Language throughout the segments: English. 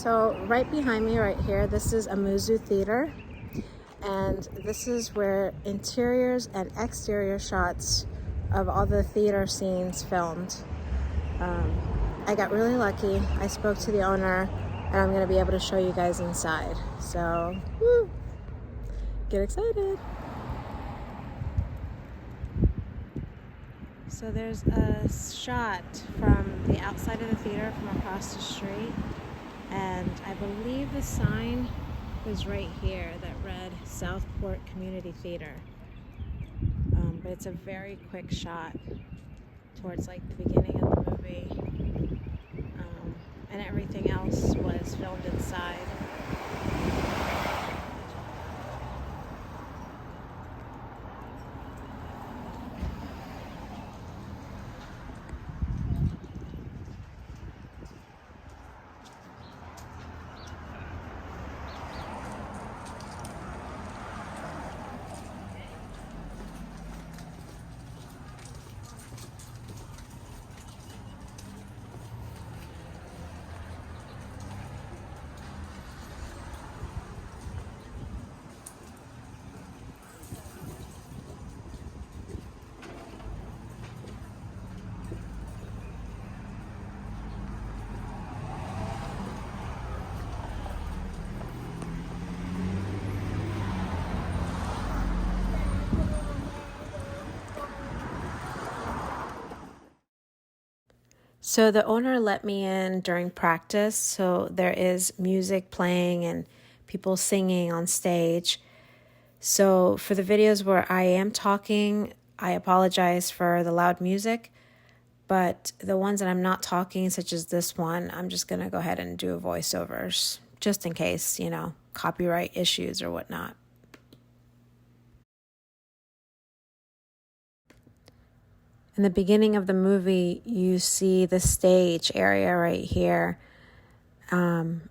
So right behind me right here, this is Amuzu Theater, and this is where interiors and exterior shots of all the theater scenes filmed. I got really lucky. I spoke to the owner, and I'm going to be able to show you guys inside. So, woo, get excited. So there's a shot from the outside of the theater from across the street, and I believe the sign was right here that read Southport Community Theater. But it's a very quick shot towards like the beginning of the movie, and everything else was filmed inside. So the owner let me in during practice, so there is music playing and people singing on stage. So for the videos where I am talking, I apologize for the loud music, but the ones that I'm not talking, such as this one, I'm just going to go ahead and do voiceovers, just in case, copyright issues or whatnot. In the beginning of the movie, you see the stage area right here, and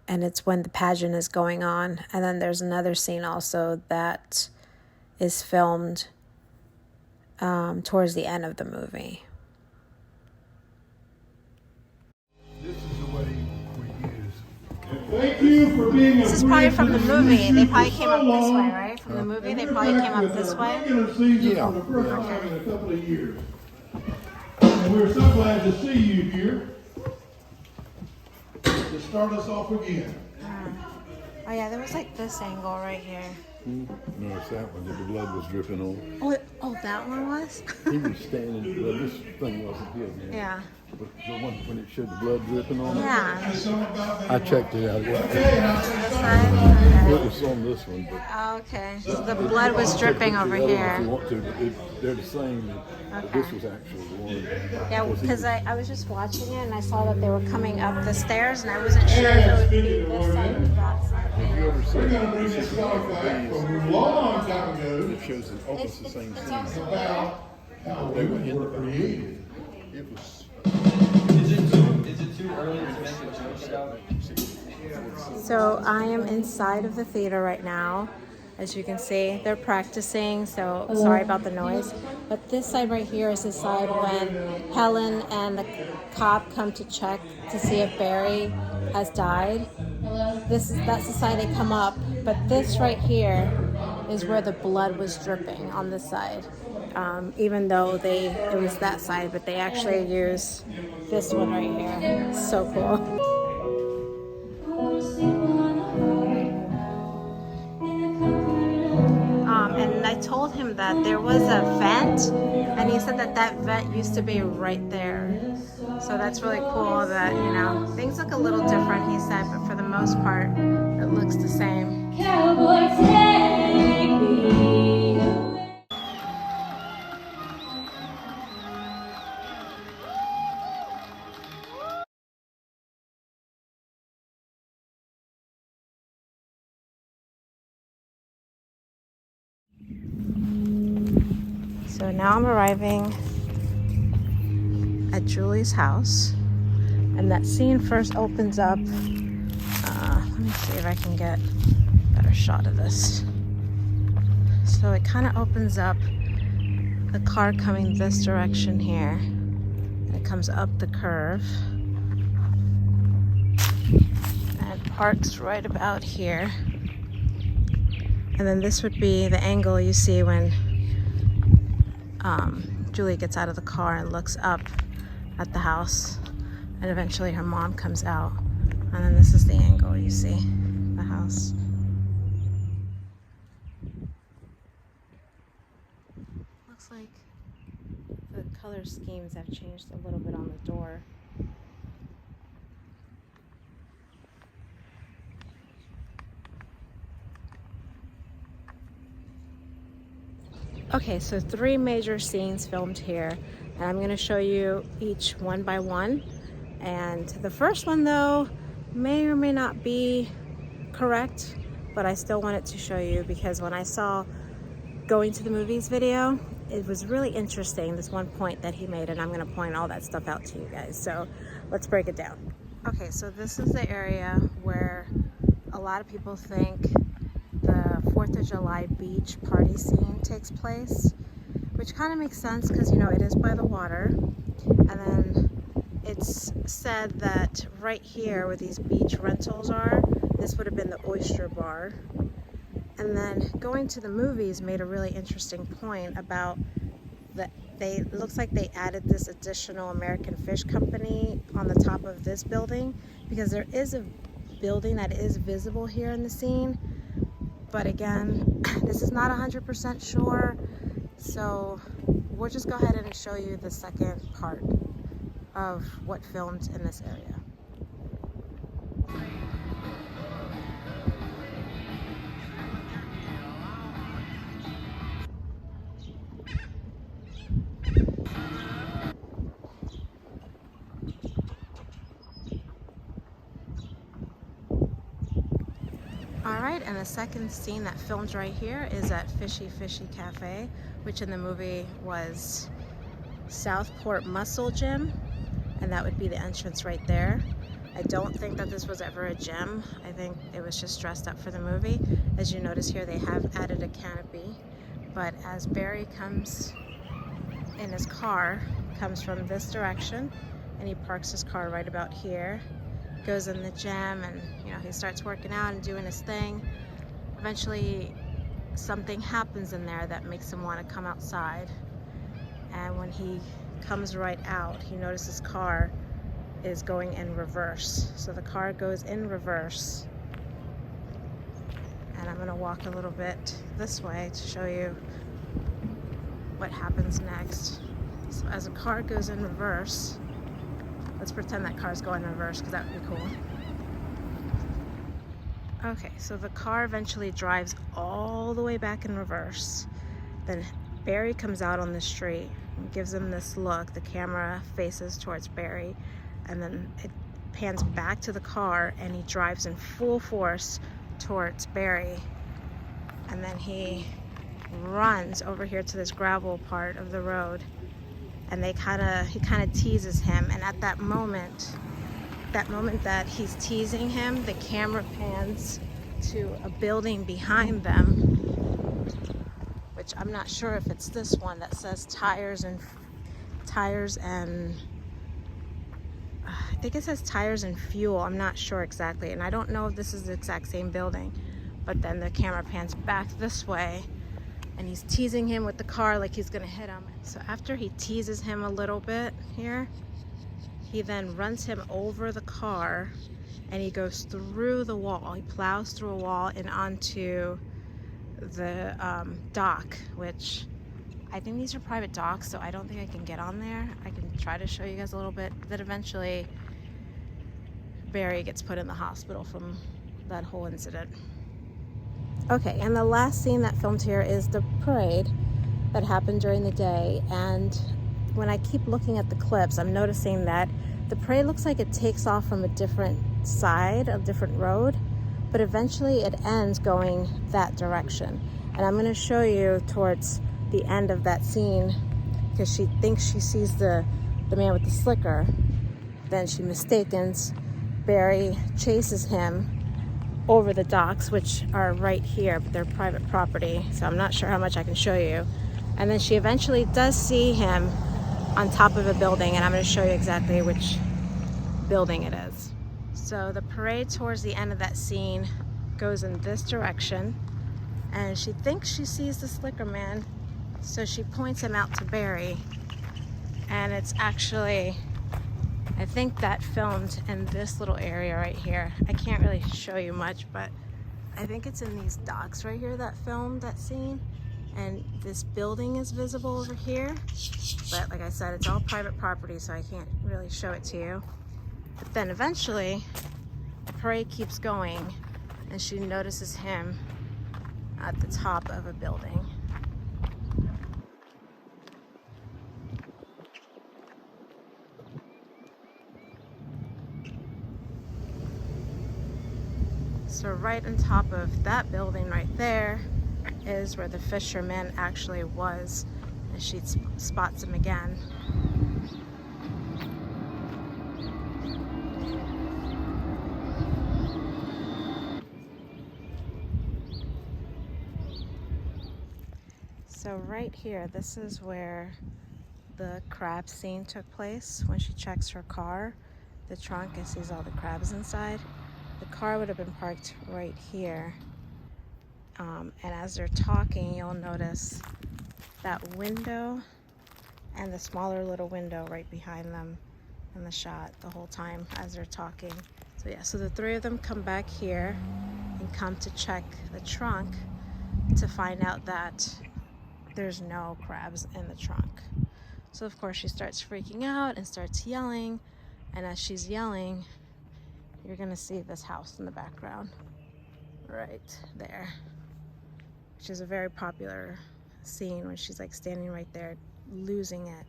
it's when the pageant is going on. And then there's another scene also that is filmed towards the end of the movie. This is the way we use. Thank you for being. This is probably from the movie. They probably came up this way, right? From the movie, they probably came up this way. Yeah. For the first time in a couple of years. And we're so glad to see you here. To start us off again. Oh yeah, there was like this angle right here. Notice that one, that the blood was dripping on. Oh, that one was? He was standing, well, this thing wasn't his, man. Yeah. But the one when it showed the blood dripping on it. Yeah. I checked it out. This side? It was on this one, but Oh, okay. So the blood was dripping over if you here. want to, but they're the same. But this was actually the one. Yeah, because I was just watching it and I saw that they were coming up the stairs and I wasn't sure if it would be this side or that side. Have you ever seen We're going to bring this? this song back from a long time ago. It shows almost the same It's scene. also About how They were we in were the created. It was. Is it too early to make a joke about it? So I am inside of the theater right now. As you can see, they're practicing, so sorry about the noise. But this side right here is the side when Helen and the cop come to check to see if Barry has died. That's the side they come up, but this right here is where the blood was dripping on this side. Even though it was that side, but they actually use this one right here. So cool. And I told him that there was a vent, and he said that vent used to be right there. So that's really cool that, things look a little different, he said, but for the most part, it looks the same. Cowboy, take me away. So now I'm arriving at Julie's house, and that scene first opens up. Let me see if I can get a better shot of this. So it kind of opens up, the car coming this direction here, and it comes up the curve, parks right about here. And then this would be the angle you see when Julie gets out of the car and looks up at the house. And eventually her mom comes out. And then this is the angle you see, the house. Looks like the color schemes have changed a little bit on the door. Okay, so 3 major scenes filmed here, and I'm going to show you each one by one. And the first one, though, may or may not be correct, but I still wanted to show you because when I saw Going to the Movies video, it was really interesting, this one point that he made, and I'm going to point all that stuff out to you guys. So let's break it down. Okay, so this is the area where a lot of people think the 4th of July beach party scene takes place, which kind of makes sense because, you know, it is by the water. And then it's said that right here where these beach rentals are, this would have been the oyster bar. And then Going to the Movies made a really interesting point about that it looks like they added this additional American Fish Company on the top of this building because there is a building that is visible here in the scene. But again, this is not 100% sure, so we'll just go ahead and show you the second part of what filmed in this area. Alright, and the second scene that filmed right here is at Fishy Fishy Cafe, which in the movie was Southport Muscle Gym, and that would be the entrance right there. I don't think that this was ever a gym. I think it was just dressed up for the movie. As you notice here, they have added a canopy, but as Barry comes in his car, comes from this direction, and he parks his car right about here, goes in the gym, and you know, he starts working out and doing his thing. Eventually something happens in there that makes him want to come outside, and when he comes right out, he notices his car is going in reverse. So the car goes in reverse, and I'm going to walk a little bit this way to show you what happens next. So as a car goes in reverse, let's pretend that car's going in reverse because that would be cool. Okay, so the car eventually drives all the way back in reverse. Then Barry comes out on the street and gives him this look. The camera faces towards Barry, and then it pans back to the car, and he drives in full force towards Barry. And then he runs over here to this gravel part of the road, and he kind of teases him. And at that moment that he's teasing him, the camera pans to a building behind them, which I'm not sure if it's this one that says tires and I think it says tires and fuel. I'm not sure exactly, and I don't know if this is the exact same building. But then the camera pans back this way, and he's teasing him with the car like he's gonna hit him. So after he teases him a little bit here, he then runs him over the car, and he goes through the wall. He plows through a wall and onto the dock, which I think these are private docks, so I don't think I can get on there. I can try to show you guys a little bit. That eventually Barry gets put in the hospital from that whole incident. Okay, and the last scene that filmed here is the parade that happened during the day. And when I keep looking at the clips, I'm noticing that the parade looks like it takes off from a different side, a different road, but eventually it ends going that direction. And I'm going to show you towards the end of that scene, because she thinks she sees the man with the slicker. Then she mistakes. Barry chases him over the docks, which are right here, but they're private property, so I'm not sure how much I can show you. And then she eventually does see him on top of a building, and I'm going to show you exactly which building it is. So the parade towards the end of that scene goes in this direction, and she thinks she sees the Slicker Man, so she points him out to Barry. And it's actually, I think that filmed in this little area right here. I can't really show you much, but I think it's in these docks right here that filmed that scene. And this building is visible over here. But like I said, it's all private property, so I can't really show it to you. But then eventually, the parade keeps going, and she notices him at the top of a building. So right on top of that building right there is where the fisherman actually was, and she spots him again. So right here, this is where the crab scene took place. When she checks her car, the trunk, and sees all the crabs inside. The car would have been parked right here. And as they're talking, you'll notice that window and the smaller little window right behind them in the shot the whole time as they're talking. So yeah, so the three of them come back here and come to check the trunk to find out that there's no crabs in the trunk. So of course she starts freaking out and starts yelling, and as she's yelling, you're gonna see this house in the background right there, which is a very popular scene when she's like standing right there losing it.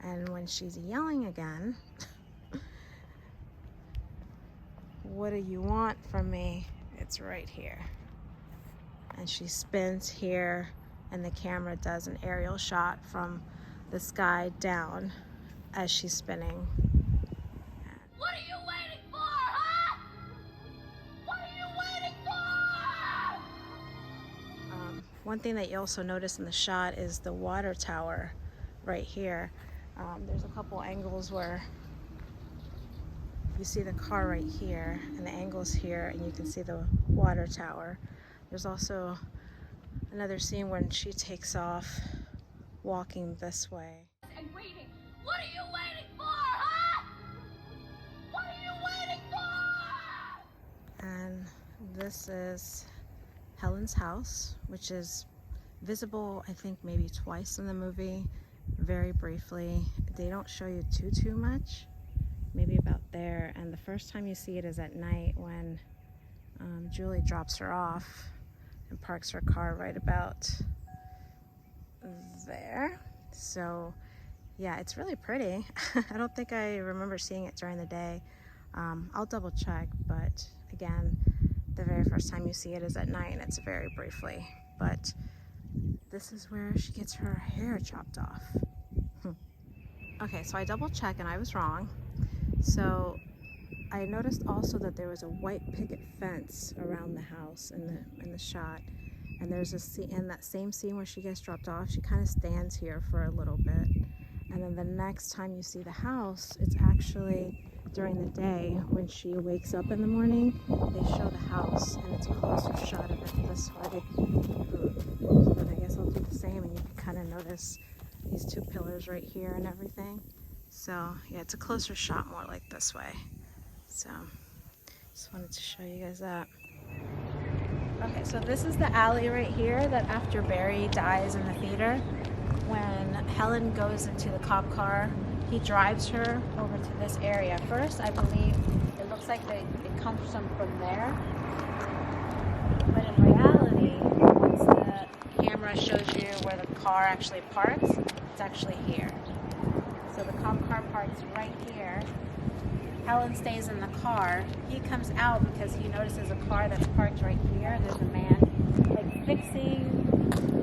And when she's yelling again, what do you want from me? It's right here. And she spins here, and the camera does an aerial shot from the sky down as she's spinning. What are you waiting for, huh? What are you waiting for? One thing that you also notice in the shot is the water tower right here. There's a couple angles where you see the car right here, and the angle's here, and you can see the water tower. There's also another scene when she takes off walking this way. And waiting. What are you waiting for, huh? What are you waiting for? And this is Helen's house, which is visible, I think, maybe twice in the movie, very briefly. They don't show you too much, maybe about there. And the first time you see it is at night when Julie drops her off and parks her car right about there. So yeah, it's really pretty. I don't think I remember seeing it during the day. I'll double check, but again, the very first time you see it is at night, and it's very briefly. But this is where she gets her hair chopped off. Okay, so I double checked and I was wrong. So I noticed also that there was a white picket fence around the house in the shot. And there's a scene in that same scene where she gets dropped off. She kind of stands here for a little bit. And then the next time you see the house, it's actually during the day when she wakes up in the morning. They show the house, and it's a closer shot of it this way. So then I guess I'll do the same, and you can kind of notice these two pillars right here and everything. So yeah, it's a closer shot, more like this way. So just wanted to show you guys that. Okay, so this is the alley right here that after Barry dies in the theater, when Helen goes into the cop car, he drives her over to this area. First, I believe it looks like it comes from there. But in reality, once the camera shows you where the car actually parks, it's actually here. So the cop car parks right here. Helen stays in the car. He comes out because he notices a car that's parked right here. There's a man like fixing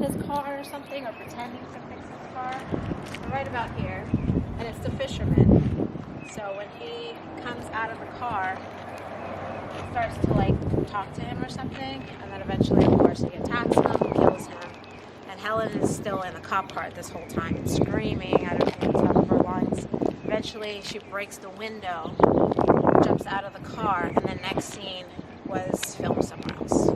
his car or something, or pretending to fix his car. So right about here. And it's the fisherman. So when he comes out of the car, he starts to like talk to him or something, and then eventually, of course, he attacks him, kills him. And Helen is still in the cop car this whole time and screaming out of the top of her lungs. Eventually, she breaks the window jumps out of the car, and the next scene was filmed somewhere else.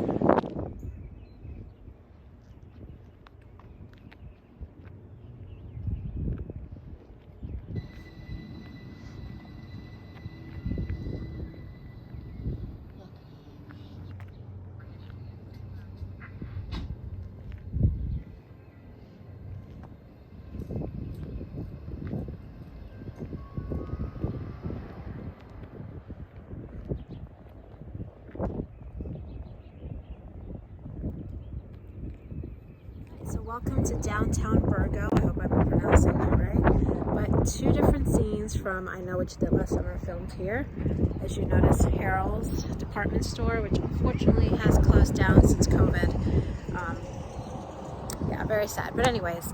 So welcome to downtown Virgo. I hope I'm pronouncing that right. But two different scenes from I Know What You Did Last Summer filmed here. As you notice, Harold's department store, which unfortunately has closed down since COVID. Yeah, very sad. But anyways,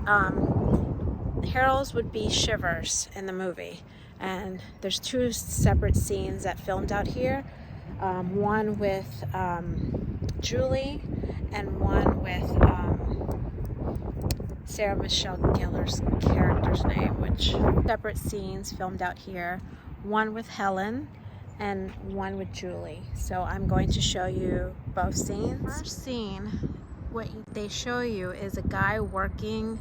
Harold's would be Shivers in the movie. And there's two separate scenes that filmed out here. One with Julie and one with Sarah Michelle Gellar's character's name, which separate scenes filmed out here. One with Helen and one with Julie. So I'm going to show you both scenes. First scene, what they show you is a guy working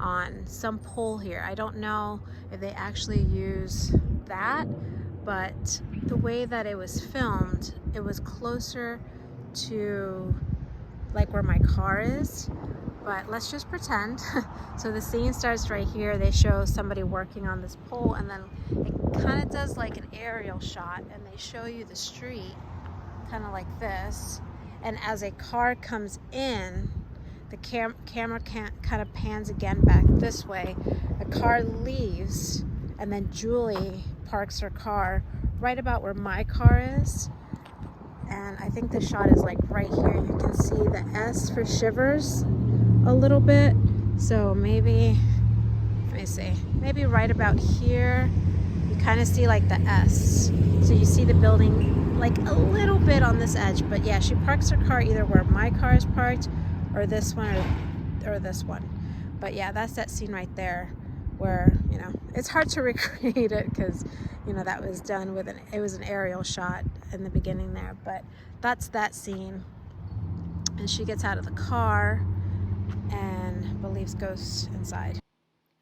on some pole here. I don't know if they actually use that, but the way that it was filmed, it was closer to like where my car is. But let's just pretend. So the scene starts right here. They show somebody working on this pole, and then it kind of does like an aerial shot, and they show you the street kind of like this. And as a car comes in, the camera kind of pans again back this way. The car leaves, and then Julie parks her car right about where my car is. And I think the shot is like right here. You can see the S for Shivers a little bit. So maybe, let me see, maybe right about here, you kind of see like the S. So you see the building like a little bit on this edge. But yeah, she parks her car either where my car is parked or this one or this one. But yeah, that's that scene right there where, you know, it's hard to recreate it because, you know, that was done with it was an aerial shot in the beginning there. But that's that scene. And she gets out of the car and believes ghosts inside.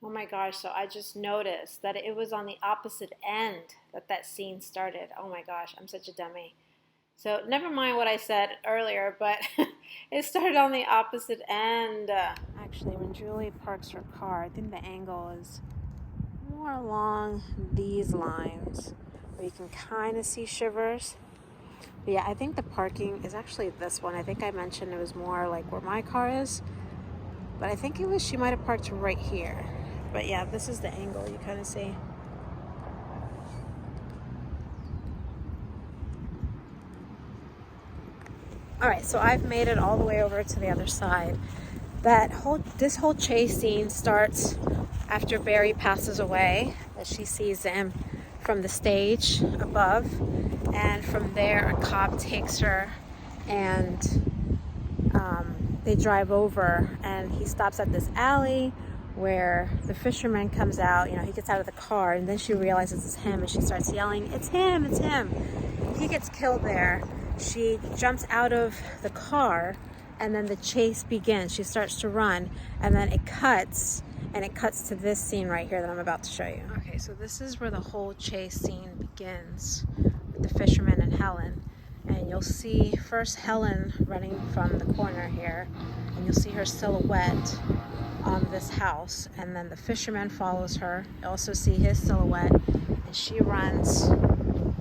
Oh my gosh, so I just noticed that it was on the opposite end that scene started. Oh my gosh, I'm such a dummy. So never mind what I said earlier, but it started on the opposite end. Actually, when Julie parks her car, I think the angle is more along these lines where you can kind of see Shivers. But yeah, I think the parking is actually this one. I think I mentioned it was more like where my car is. But I think it was, she might have parked right here. But yeah, this is the angle you kind of see. All right, so I've made it all the way over to the other side. This whole chase scene starts after Barry passes away, as she sees him from the stage above. And from there, a cop takes her and they drive over, and he stops at this alley where the fisherman comes out. You know, he gets out of the car, and then she realizes it's him, and she starts yelling, "It's him, it's him." He gets killed there. She jumps out of the car, and then the chase begins. She starts to run, and then it cuts to this scene right here that I'm about to show you. Okay, so this is where the whole chase scene begins with the fisherman and Helen. And you'll see first Helen running from the corner here, and you'll see her silhouette on this house, and then the fisherman follows her. You also see his silhouette, and she runs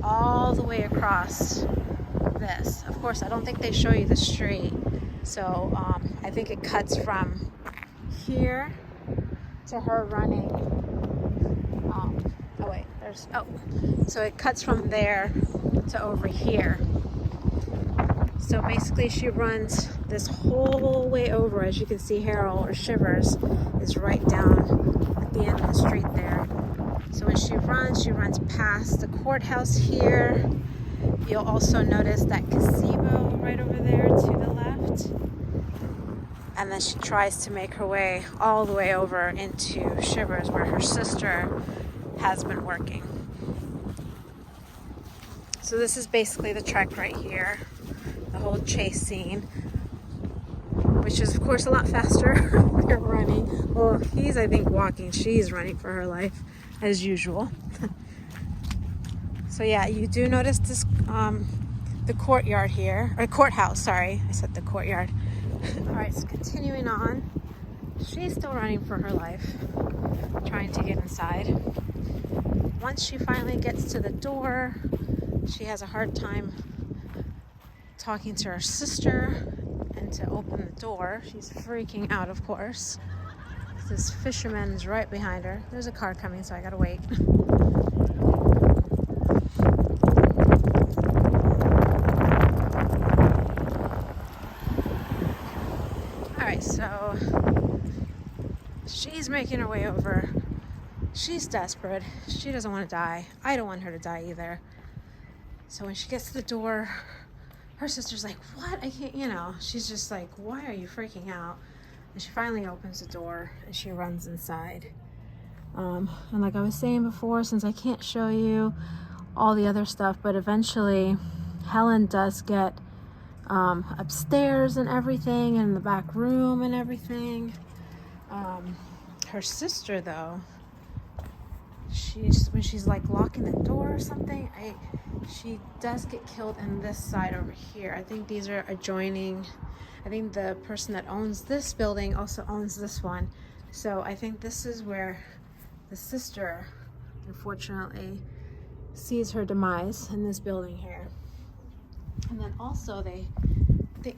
all the way across this. Of course, I don't think they show you the street, so I think it cuts from here to her running. So it cuts from there to over here. So basically she runs this whole way over. As you can see, Harold, or Shivers, is right down at the end of the street there. So when she runs past the courthouse here. You'll also notice that gazebo right over there to the left. And then she tries to make her way all the way over into Shivers, where her sister has been working. So this is basically the trek right here, the whole chase scene, which is of course a lot faster. They're running. Well, he's I think walking. She's running for her life as usual. So yeah, you do notice this, the courtyard here, or courthouse, sorry. I said the courtyard. All right, so continuing on. She's still running for her life, trying to get inside. Once she finally gets to the door, she has a hard time talking to her sister and to open the door. She's freaking out, of course. This fisherman's right behind her. There's a car coming, so I gotta wait. Alright, so she's making her way over. She's desperate. She doesn't want to die. I don't want her to die either. So when she gets to the door, her sister's like, what? I can't, you know, she's just like, why are you freaking out? And she finally opens the door and she runs inside. And like I was saying before, since I can't show you all the other stuff, but eventually Helen does get upstairs and everything, and in the back room and everything. Her sister, though, when she's like locking the door or something, she does get killed in this side over here. I think these are adjoining. I think the person that owns this building also owns this one. So I think this is where the sister, unfortunately, sees her demise in this building here. And then also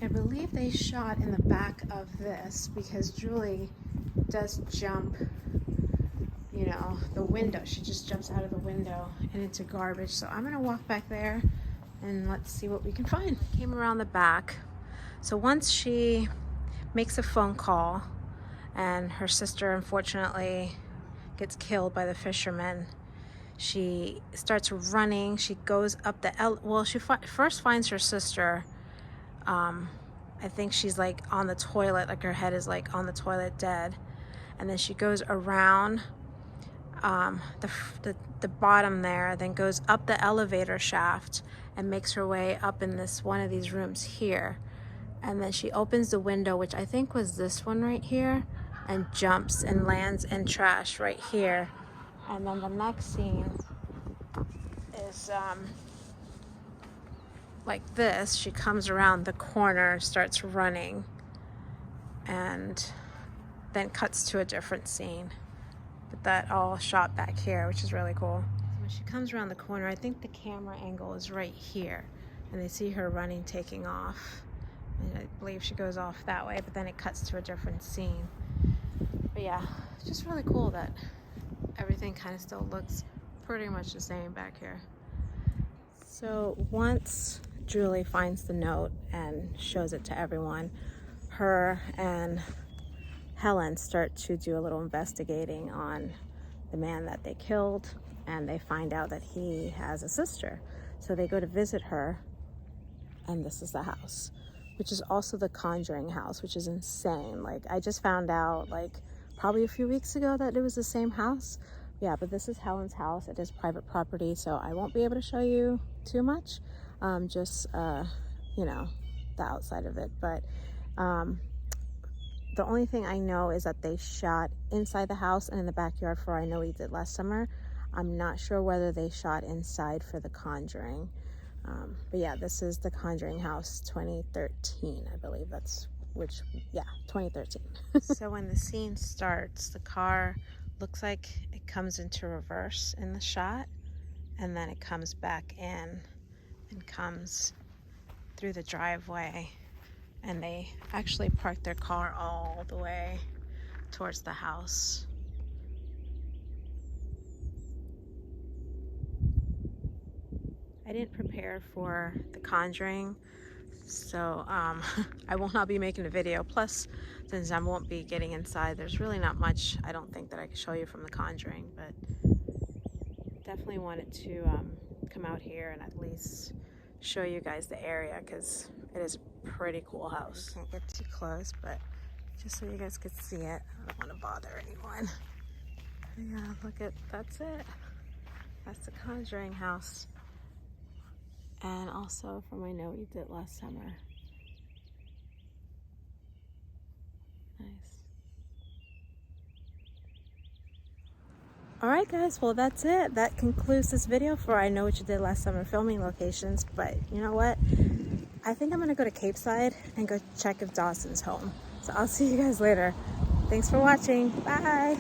I believe they shot in the back of this because Julie does jump, you know, the window. She just jumps out of the window and into garbage. So I'm gonna walk back there and let's see what we can find. Came around the back. So once she makes a phone call and her sister unfortunately gets killed by the fisherman, she starts running. She goes up she first finds her sister. I think she's like on the toilet, like her head is like on the toilet dead. And then she goes around the bottom there, then goes up the elevator shaft and makes her way up in one of these rooms here. And then she opens the window, which I think was this one right here, and jumps and lands in trash right here. And then the next scene is like this. She comes around the corner, starts running, and then cuts to a different scene. But that all shot back here, which is really cool. When she comes around the corner, I think the camera angle is right here, and they see her running, taking off. And I believe she goes off that way, but then it cuts to a different scene. But yeah, it's just really cool that everything kind of still looks pretty much the same back here. So once Julie finds the note and shows it to everyone, her and Helen start to do a little investigating on the man that they killed, and they find out that he has a sister. So they go to visit her, and this is the house, which is also the Conjuring house, which is insane. Like, I just found out like probably a few weeks ago that it was the same house. Yeah, but this is Helen's house. It is private property, so I won't be able to show you too much. Just you know, the outside of it. But the only thing I know is that they shot inside the house and in the backyard for I know we did last summer. I'm not sure whether they shot inside for the Conjuring. But yeah, this is the Conjuring house 2013, I believe 2013. So when the scene starts, the car looks like it comes into reverse in the shot, and then it comes back in and comes through the driveway, and they actually parked their car all the way towards the house. I didn't prepare for the Conjuring, so I will not be making a video. Plus, since I won't be getting inside, there's really not much I don't think that I can show you from the Conjuring, but definitely wanted to come out here and at least show you guys the area, because it is a pretty cool house. Can't get too close, but just so you guys could see it. I don't want to bother anyone. Yeah, that's it. That's the Conjuring house. And also from I Know What You Did Last Summer. Nice. Alright guys, well that's it. That concludes this video for I Know What You Did Last Summer filming locations. But you know what? I think I'm gonna go to Cape Side and go check if Dawson's home. So I'll see you guys later. Thanks for watching. Bye!